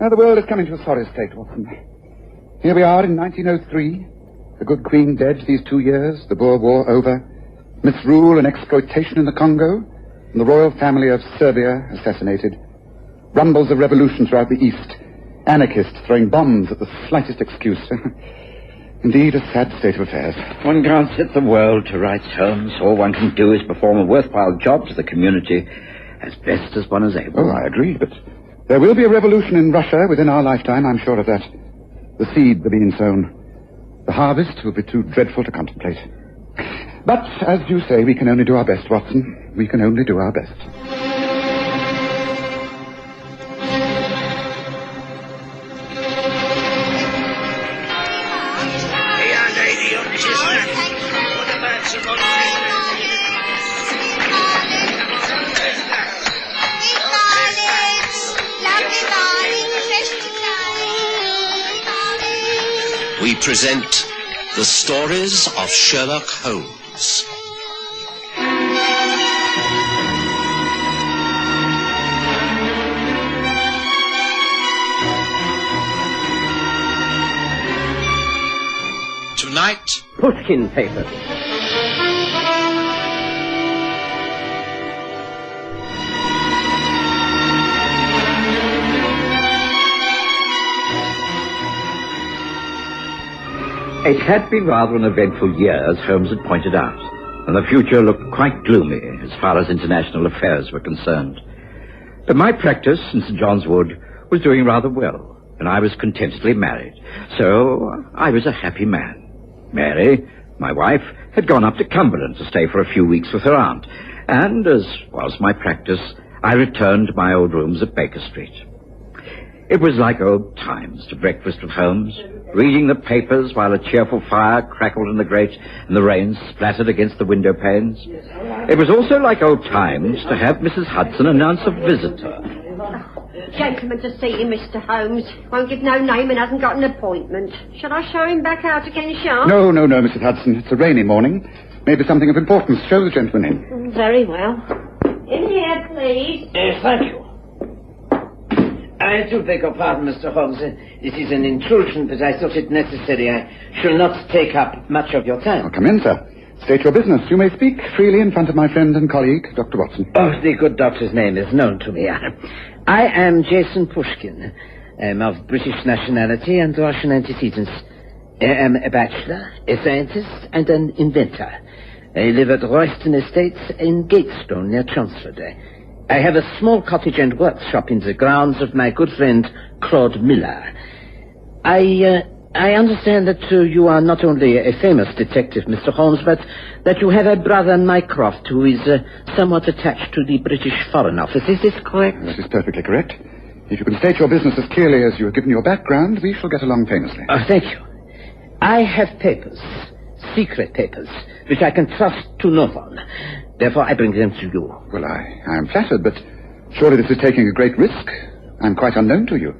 Now, the world is coming to a sorry state, Watson. Here we are in 1903, the good Queen dead these 2 years, the Boer War over, misrule and exploitation in the Congo, and the royal family of Serbia assassinated. Rumbles of revolution throughout the East, anarchists throwing bombs at the slightest excuse. Indeed, a sad state of affairs. One can't set the world to rights, Holmes. All one can do is perform a worthwhile job to the community as best as one is able. Oh, I agree, but there will be a revolution in Russia within our lifetime, I'm sure of that. The seeds are being sown. The harvest will be too dreadful to contemplate. But, as you say, we can only do our best, Watson. We can only do our best. We present the stories of Sherlock Holmes. Tonight, Pushkin papers. It had been rather an eventful year, as Holmes had pointed out, and the future looked quite gloomy as far as international affairs were concerned. But my practice in St. John's Wood was doing rather well, and I was contentedly married, so I was a happy man. Mary, my wife, had gone up to Cumberland to stay for a few weeks with her aunt, and, as was my practice, I returned to my old rooms at Baker Street. It was like old times to breakfast with Holmes, reading the papers while a cheerful fire crackled in the grate and the rain splattered against the window panes. It was also like old times to have Mrs. Hudson announce a visitor. Gentleman to see you, Mr. Holmes. Won't give no name and hasn't got an appointment. Shall I show him back out again, sharp? No, Mrs. Hudson. It's a rainy morning. Maybe something of importance. Show the gentleman in. Very well. In here, please. Thank you. I do beg your pardon, Mr. Holmes. This is an intrusion, but I thought it necessary. I shall not take up much of your time. Oh, come in, sir. State your business. You may speak freely in front of my friend and colleague, Dr. Watson. Oh, the good doctor's name is known to me. I am Jason Pushkin. I am of British nationality and Russian antecedents. I am a bachelor, a scientist, and an inventor. I live at Royston Estates in Gatestone, near Chelmsford. I have a small cottage and workshop in the grounds of my good friend Claude Miller. I understand that you are not only a famous detective, Mr. Holmes, but that you have a brother, Mycroft, who is somewhat attached to the British Foreign Office. Is this correct? This is perfectly correct. If you can state your business as clearly as you have given your background, we shall get along famously. Thank you. I have papers, secret papers, which I can trust to no one. Therefore, I bring them to you. Well, I am flattered, but surely this is taking a great risk. I'm quite unknown to you.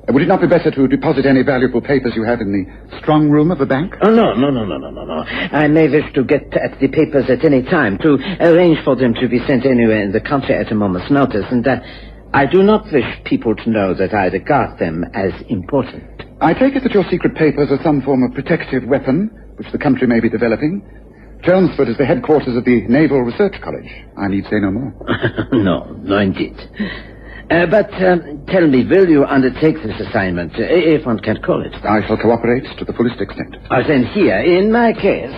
Would it not be better to deposit any valuable papers you have in the strong room of a bank? Oh, no. I may wish to get at the papers at any time, to arrange for them to be sent anywhere in the country at a moment's notice, and I do not wish people to know that I regard them as important. I take it that your secret papers are some form of protective weapon, which the country may be developing. Chelmsford is the headquarters of the Naval Research College. I need say no more. No, indeed. But tell me, will you undertake this assignment, if one can call it? I shall cooperate to the fullest extent. Then here, in my case...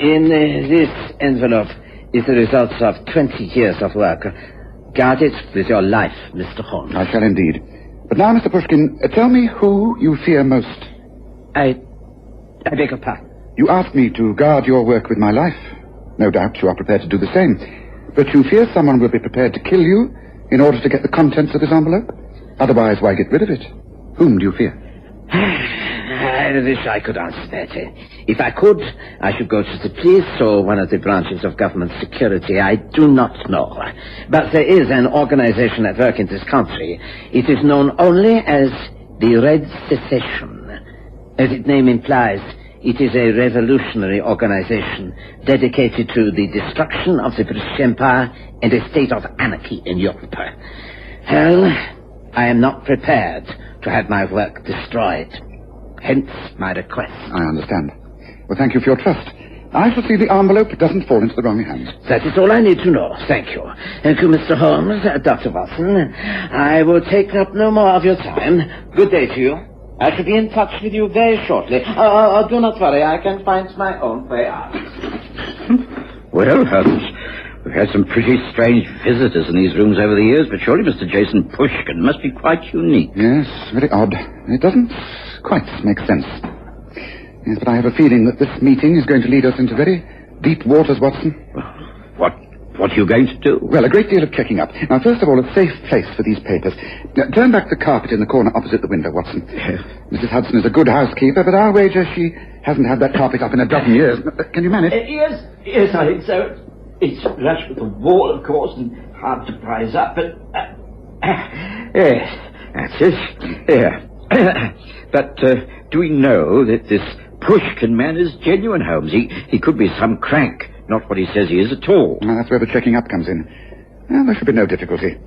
in this envelope is the results of 20 years of work. Guard it with your life, Mr. Holmes. I shall indeed. But now, Mr. Pushkin, tell me who you fear most. I beg your pardon. You asked me to guard your work with my life. No doubt you are prepared to do the same. But you fear someone will be prepared to kill you in order to get the contents of this envelope? Otherwise, why get rid of it? Whom do you fear? I wish I could answer that. If I could, I should go to the police or one of the branches of government security. I do not know. But there is an organization at work in this country. It is known only as the Red Secession. As its name implies, it is a revolutionary organization dedicated to the destruction of the British Empire and a state of anarchy in Europe. Well, I am not prepared to have my work destroyed. Hence my request. I understand. Well, thank you for your trust. I shall see the envelope doesn't fall into the wrong hands. That is all I need to know. Thank you. Thank you, Mr. Holmes, Dr. Watson. I will take up no more of your time. Good day to you. I shall be in touch with you very shortly. Do not worry. I can find my own way out. Well, Holmes, we've had some pretty strange visitors in these rooms over the years, but surely Mr. Jason Pushkin must be quite unique. Yes, very odd. It doesn't quite make sense. Yes, but I have a feeling that this meeting is going to lead us into very deep waters, Watson. What are you going to do? Well, a great deal of checking up. Now, first of all, a safe place for these papers. Now, turn back the carpet in the corner opposite the window, Watson. Mrs. Hudson is a good housekeeper, but I'll wager she hasn't had that carpet up in a dozen years. Can you manage? Yes, I think so. It's flush with the wall, of course, and hard to prise up, but... Yes, that's it. Yeah. But do we know that this Pushkin man is genuine, Holmes? He could be some crank, not what he says he is at all. Well, that's where the checking up comes in. Well, there should be no difficulty.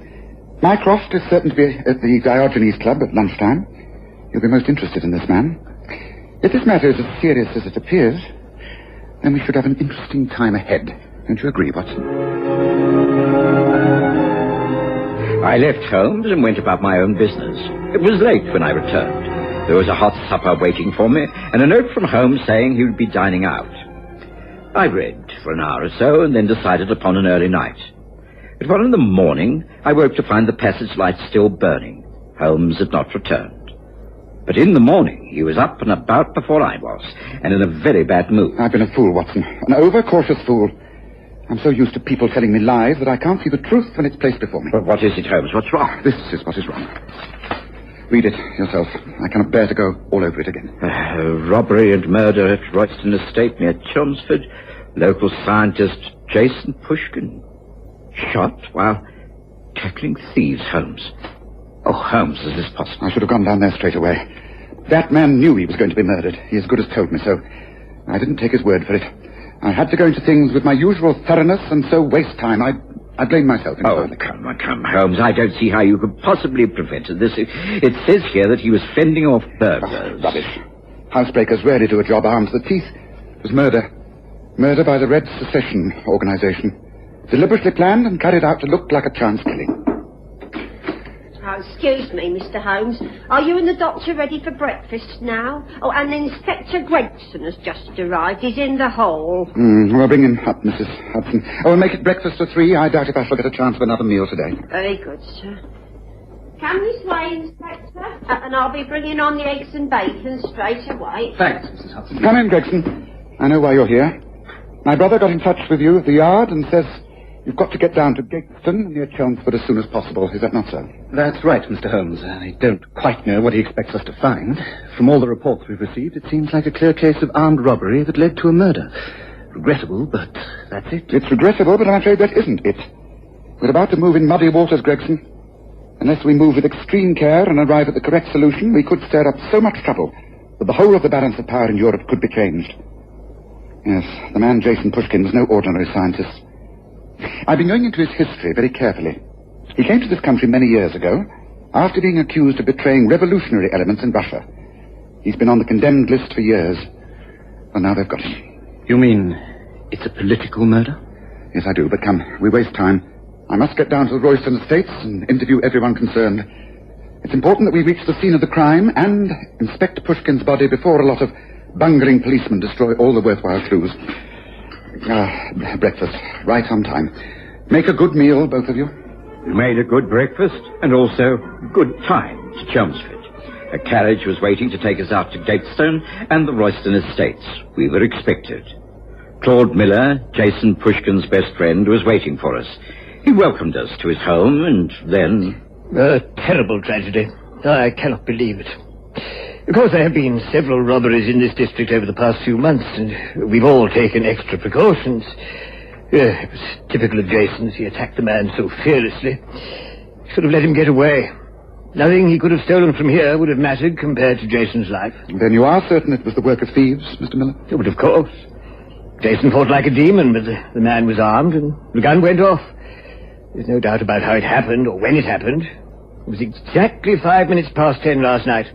Mycroft is certain to be at the Diogenes Club at lunchtime. You'll be most interested in this man. If this matter is as serious as it appears, then we should have an interesting time ahead. Don't you agree, Watson? I left Holmes and went about my own business. It was late when I returned. There was a hot supper waiting for me, and a note from Holmes saying he would be dining out. I read for an hour or so, and then decided upon an early night. At 1 in the morning, I woke to find the passage light still burning. Holmes had not returned. But in the morning, he was up and about before I was, and in a very bad mood. I've been a fool, Watson. An overcautious fool. I'm so used to people telling me lies that I can't see the truth when it's placed before me. But what is it, Holmes? What's wrong? This is what is wrong. Read it yourself. I cannot bear to go all over it again. Robbery and murder at Royston Estate near Chelmsford. Local scientist Jason Pushkin shot while tackling thieves, Holmes. Oh, Holmes, is this possible? I should have gone down there straight away. That man knew he was going to be murdered. He as good as told me so. I didn't take his word for it. I had to go into things with my usual thoroughness and so waste time. I blame myself. Oh, come, Holmes. I don't see how you could possibly have prevented this. It says here that he was fending off burglars. Rubbish. Housebreakers rarely do a job armed to the teeth. It was murder. Murder by the Red Secession Organization. Deliberately planned and carried out to look like a chance killing. Oh, excuse me, Mr. Holmes. Are you and the doctor ready for breakfast now? Oh, and Inspector Gregson has just arrived. He's in the hall. Well, bring him up, Mrs. Hudson. Oh, we'll make it breakfast for 3. I doubt if I shall get a chance of another meal today. Very good, sir. Come this way, Inspector. And I'll be bringing on the eggs and bacon straight away. Thanks, Mrs. Hudson. Come in, Gregson. I know why you're here. My brother got in touch with you at the yard and says you've got to get down to Gateston near Chelmsford as soon as possible. Is that not so? That's right, Mr. Holmes. I don't quite know what he expects us to find. From all the reports we've received, it seems like a clear case of armed robbery that led to a murder. Regrettable, but that's it. It's regrettable, but I'm afraid that isn't it. We're about to move in muddy waters, Gregson. Unless we move with extreme care and arrive at the correct solution, we could stir up so much trouble that the whole of the balance of power in Europe could be changed. Yes, the man Jason Pushkin was no ordinary scientist. I've been going into his history very carefully. He came to this country many years ago after being accused of betraying revolutionary elements in Russia. He's been on the condemned list for years. Well, now they've got him. You mean it's a political murder? Yes, I do, but come, we waste time. I must get down to the Royston Estates and interview everyone concerned. It's important that we reach the scene of the crime and inspect Pushkin's body before a lot of bungling policemen destroy all the worthwhile clues. Breakfast, right on time. Make a good meal, both of you. We made a good breakfast and also good time to Chelmsford. A carriage was waiting to take us out to Gatestone and the Royston Estates. We were expected. Claude Miller, Jason Pushkin's best friend, was waiting for us. He welcomed us to his home and then... A terrible tragedy. I cannot believe it. Of course, there have been several robberies in this district over the past few months, and we've all taken extra precautions. It was typical of Jason's. He attacked the man so fearlessly. Should have let him get away. Nothing he could have stolen from here would have mattered compared to Jason's life. Then you are certain it was the work of thieves, Mr. Miller? Oh, but of course. Jason fought like a demon, but the man was armed, and the gun went off. There's no doubt about how it happened, or when it happened. It was exactly 5 minutes past 10 last night.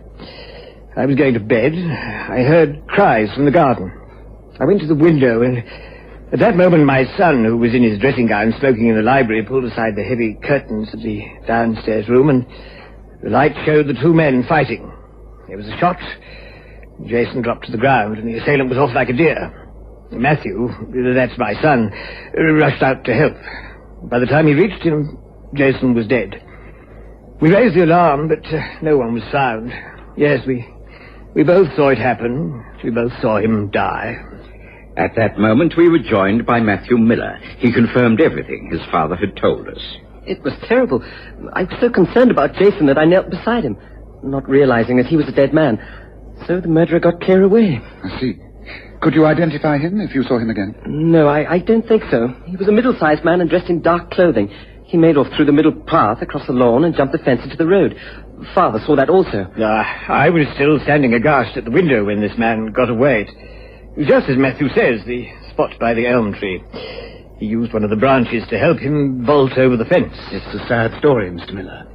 I was going to bed. I heard cries from the garden. I went to the window, and at that moment my son, who was in his dressing gown smoking in the library, pulled aside the heavy curtains of the downstairs room, and the light showed the two men fighting. There was a shot. Jason dropped to the ground, and the assailant was off like a deer. Matthew, that's my son, rushed out to help. By the time he reached him, Jason was dead. We raised the alarm, but no one was found. Yes, we both saw it happen. We both saw him die. At that moment, we were joined by Matthew Miller. He confirmed everything his father had told us. It was terrible. I was so concerned about Jason that I knelt beside him, not realizing that he was a dead man. So the murderer got clear away. I see. Could you identify him if you saw him again? No, I don't think so. He was a middle-sized man and dressed in dark clothing. He made off through the middle path across the lawn and jumped the fence into the road. Father saw that also. I was still standing aghast at the window when this man got away. It was just as Matthew says, the spot by the elm tree. He used one of the branches to help him vault over the fence. It's a sad story, Mr. Miller.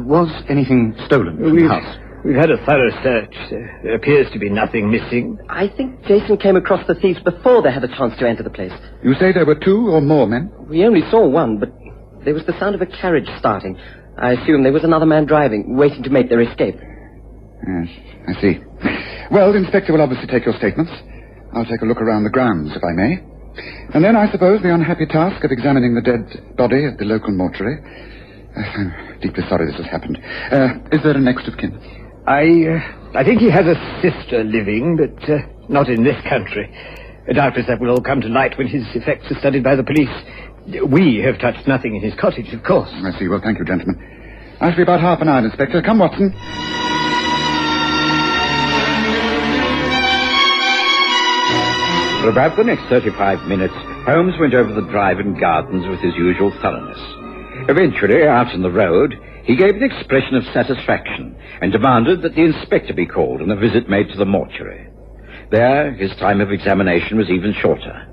Was anything stolen from the house? We've had a thorough search. There appears to be nothing missing. I think Jason came across the thieves before they had a chance to enter the place. You say there were two or more men? We only saw one, but there was the sound of a carriage starting. I assume there was another man driving, waiting to make their escape. Yes, I see. Well, the Inspector will obviously take your statements. I'll take a look around the grounds, if I may. And then, I suppose, the unhappy task of examining the dead body at the local mortuary. I'm deeply sorry this has happened. Is there a next of kin? I think he has a sister living, but not in this country. Doubtless that will all come to light when his effects are studied by the police. We have touched nothing in his cottage, of course. I see. Well, thank you, gentlemen. I shall be about half an hour, Inspector. Come, Watson. For about the next 35 minutes, Holmes went over the drive and gardens with his usual thoroughness. Eventually, out in the road, he gave an expression of satisfaction and demanded that the inspector be called and a visit made to the mortuary. There, his time of examination was even shorter,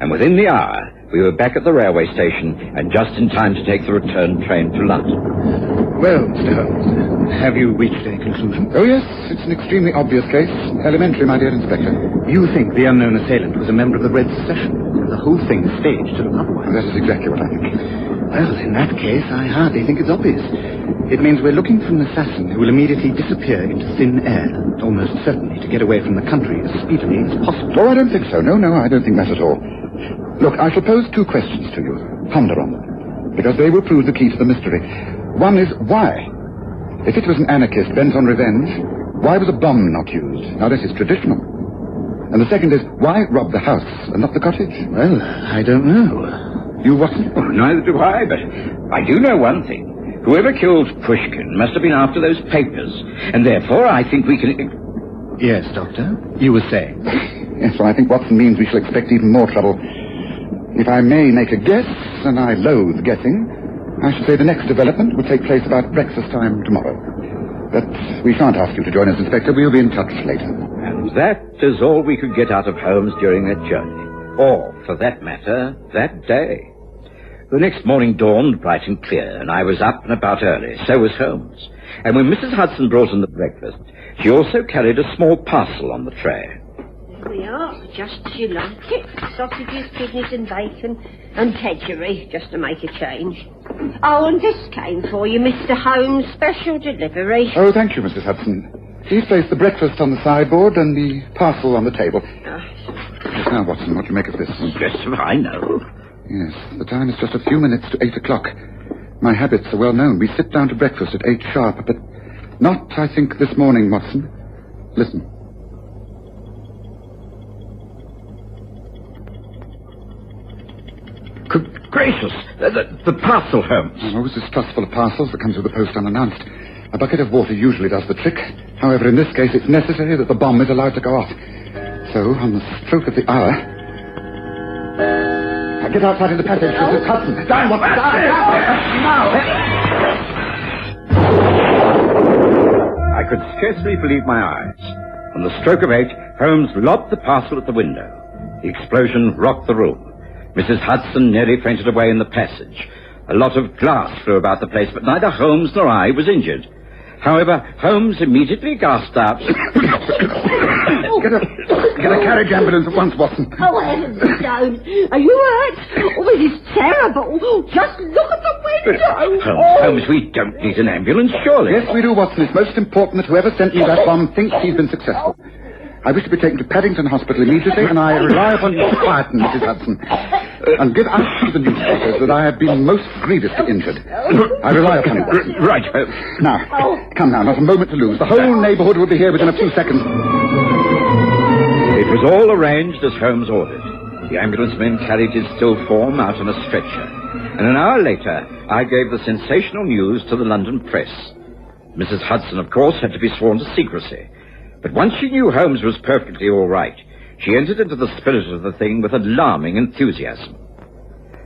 and within the hour, we were back at the railway station and just in time to take the return train to London. Well, Mr. Holmes, have you reached any conclusion? Oh, yes. It's an extremely obvious case. Elementary, my dear Inspector. You think the unknown assailant was a member of the Red Secession? The whole thing is staged to look otherwise. That is exactly what I think. Well, in that case, I hardly think it's obvious. It means we're looking for an assassin who will immediately disappear into thin air, almost certainly to get away from the country as speedily as possible. Oh, I don't think so. No, I don't think that at all. Look, I shall pose two questions to you. Ponder on them, because they will prove the key to the mystery. One is, why? If it was an anarchist bent on revenge, why was a bomb not used? Now, this is traditional. And the second is, why rob the house and not the cottage? Well, I don't know. You, Watson? Oh, neither do I, but I do know one thing. Whoever killed Pushkin must have been after those papers, and therefore I think we can... Yes, Doctor? You were saying? Yes, well, I think Watson means we shall expect even more trouble. If I may make a guess, and I loathe guessing, I should say the next development will take place about breakfast time tomorrow. But we shan't ask you to join us, Inspector. We'll be in touch later. And that is all we could get out of Holmes during that journey. Or, for that matter, that day. The next morning dawned bright and clear, and I was up and about early. So was Holmes. And when Mrs. Hudson brought in the breakfast, she also carried a small parcel on the tray. There we are, just as you like it. Sausages, kidneys and bacon, and kedgeree, just to make a change. Oh, and this came for you, Mr. Holmes, special delivery. Oh, thank you, Mrs. Hudson. Please place the breakfast on the sideboard and the parcel on the table. Yes, now, Watson, what do you make of this? Yes, I know. Yes, the time is just a few minutes to 8 o'clock. My habits are well known. We sit down to breakfast at 8 sharp, but not, I think, this morning, Watson. Listen. Good gracious, the parcel, Holmes. I'm always distrustful of parcels that comes with the post unannounced. A bucket of water usually does the trick. However, in this case, it's necessary that the bomb is allowed to go off. So, on the stroke of the hour... Now get outside in the passage, Mrs. Hudson. Down, Watson, down! Now! I could scarcely believe my eyes. On the stroke of 8, Holmes lobbed the parcel at the window. The explosion rocked the room. Mrs. Hudson nearly fainted away in the passage. A lot of glass flew about the place, but neither Holmes nor I was injured. However, Holmes immediately gasped out. Get a carriage ambulance at once, Watson. Oh, heavens, Jones. Are you hurt? Oh, this is terrible. Just look at the window. Holmes, we don't need an ambulance, surely. Yes, we do, Watson. It's most important that whoever sent me that bomb thinks he's been successful. I wish to be taken to Paddington Hospital immediately, and I rely upon your quiet, Mrs. Hudson. And give out to the newspapers that I have been most grievously injured. I rely upon you. Right. Now, come now, not a moment to lose. The whole neighbourhood will be here within a few seconds. It was all arranged as Holmes ordered. The ambulance men carried his still form out on a stretcher. And an hour later, I gave the sensational news to the London press. Mrs. Hudson, of course, had to be sworn to secrecy. But once she knew Holmes was perfectly all right, she entered into the spirit of the thing with alarming enthusiasm.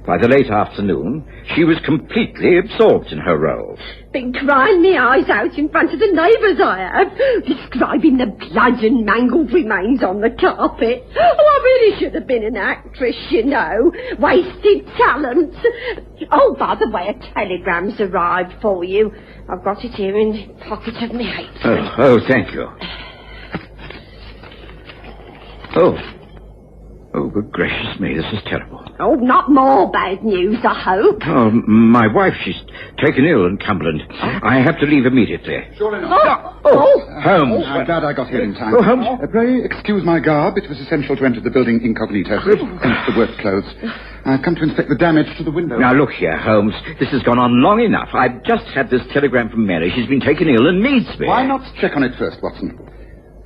By the late afternoon, she was completely absorbed in her role. Been crying me eyes out in front of the neighbours, I have, describing the blood and mangled remains on the carpet. Oh, I really should have been an actress, you know. Wasted talent. Oh, by the way, a telegram's arrived for you. I've got it here in the pocket of my apron. Oh, thank you. Oh, good gracious me, this is terrible. Oh, not more bad news, I hope. Oh, my wife, she's taken ill in Cumberland. I have to leave immediately. Sure enough. Holmes. I'm glad I got here in time. Oh, Holmes. Pray excuse my garb. It was essential to enter the building incognito. Hence the work clothes. I've come to inspect the damage to the window. Now, look here, Holmes. This has gone on long enough. I've just had this telegram from Mary. She's been taken ill and needs me. Why not check on it first, Watson?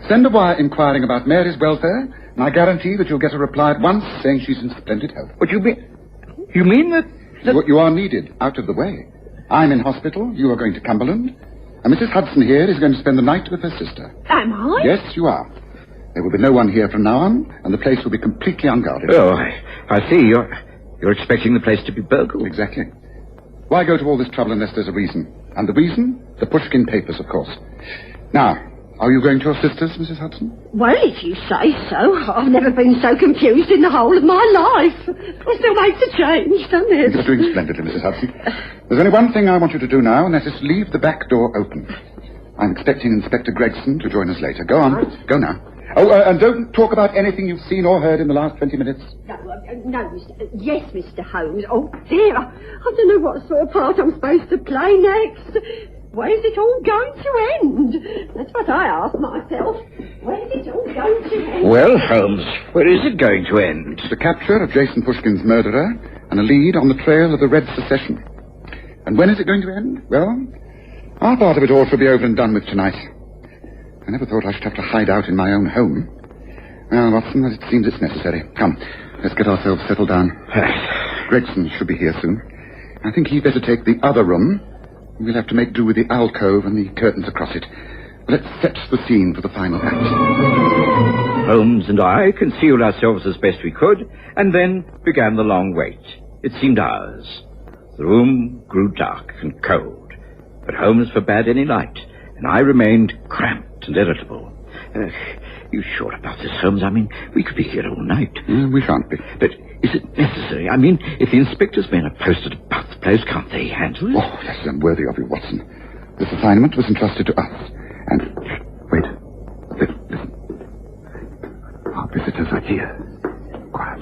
Send a wire inquiring about Mary's welfare, and I guarantee that you'll get a reply at once saying she's in splendid health. What you mean? You mean that... You are needed, out of the way. I'm in hospital, you are going to Cumberland, and Mrs. Hudson here is going to spend the night with her sister. Am I? Yes, you are. There will be no one here from now on, and the place will be completely unguarded. Oh, I see. You're expecting the place to be burgled. Exactly. Why go to all this trouble unless there's a reason? And the reason? The Pushkin papers, of course. Now, are you going to your sister's, Mrs. Hudson? Well, if you say so. I've never been so confused in the whole of my life. It still makes a change, doesn't it? You're doing splendidly, Mrs. Hudson. There's only one thing I want you to do now, and that is to leave the back door open. I'm expecting Inspector Gregson to join us later. Go on. Go now. Oh, and don't talk about anything you've seen or heard in the last 20 minutes. No, yes, Mr. Holmes. Oh, dear. I don't know what sort of part I'm supposed to play next. Where's it all going to end? That's what I ask myself. Where's it all going to end? Well, Holmes, where is it going to end? The capture of Jason Pushkin's murderer and a lead on the trail of the Red Secession. And when is it going to end? Well, our part of it all shall be over and done with tonight. I never thought I should have to hide out in my own home. Well, Watson, it seems it's necessary. Come, let's get ourselves settled down. Gregson should be here soon. I think he'd better take the other room. We'll have to make do with the alcove and the curtains across it. Let's set the scene for the final act. Holmes and I concealed ourselves as best we could, and then began the long wait. It seemed hours. The room grew dark and cold, but Holmes forbade any light, and I remained cramped and irritable. You sure about this, Holmes? I mean, we could be here all night. We shan't be. But is it necessary? I mean, if the inspector's men are posted about the place, can't they handle it? Oh, that's unworthy of you, Watson. This assignment was entrusted to us. And... Wait. Listen. Our visitors are here. Quiet.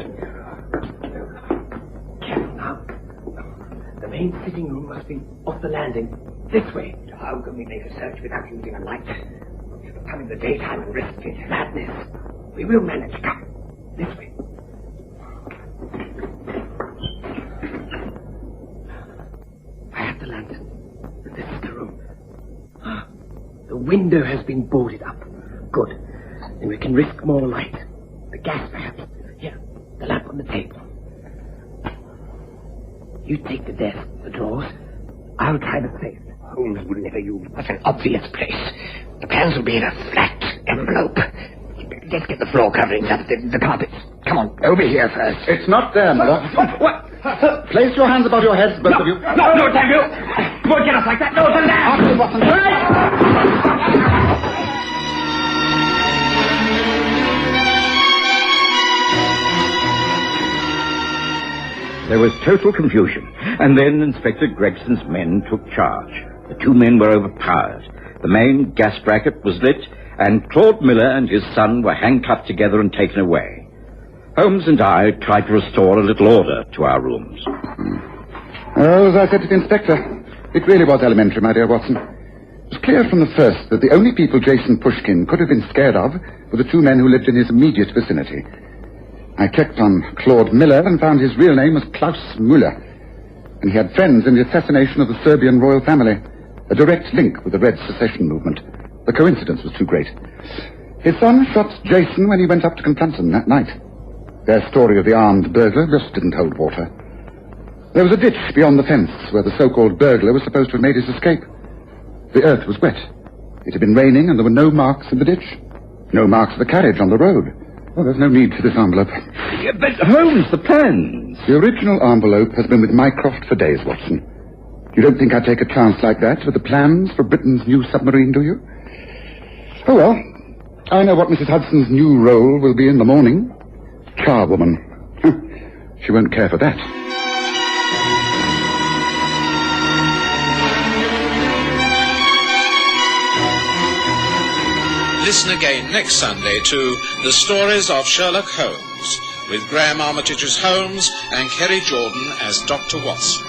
Careful now. The main sitting room must be off the landing. This way. How can we make a search without using a light? If we come in the daytime and risk it, madness. We will manage. Come. This way. I have the lantern. This is the room. The window has been boarded up. Good. Then we can risk more light. The gas, perhaps. Here, the lamp on the table. You take the desk, the drawers. I'll try the safe. Holmes would never use such an obvious place. The plans will be in a flat envelope. Let's get the floor coverings up, the carpets. Come on, over here first. It's not there, Mother. What? Place your hands above your heads, both of you. No, thank you. You won't get us like that. No, the lamp. After Watson. There was total confusion. And then Inspector Gregson's men took charge. The two men were overpowered. The main gas bracket was lit, and Claude Miller and his son were handcuffed together and taken away. Holmes and I tried to restore a little order to our rooms. Well, as I said to the inspector, it really was elementary, my dear Watson. It was clear from the first that the only people Jason Pushkin could have been scared of were the two men who lived in his immediate vicinity. I checked on Claude Miller and found his real name was Klaus Müller, and he had friends in the assassination of the Serbian royal family, a direct link with the Red Secession movement. The coincidence was too great. His son shot Jason when he went up to confront him that night. Their story of the armed burglar just didn't hold water. There was a ditch beyond the fence where the so-called burglar was supposed to have made his escape. The earth was wet. It had been raining and there were no marks in the ditch. No marks of a carriage on the road. Well, there's no need for this envelope. Yeah, but Holmes, the plans. The original envelope has been with Mycroft for days, Watson. You don't think I'd take a chance like that with the plans for Britain's new submarine, do you? Oh, well, I know what Mrs. Hudson's new role will be in the morning. Charwoman. She won't care for that. Listen again next Sunday to The Stories of Sherlock Holmes, with Graham Armitage's Holmes and Kerry Jordan as Dr. Watson.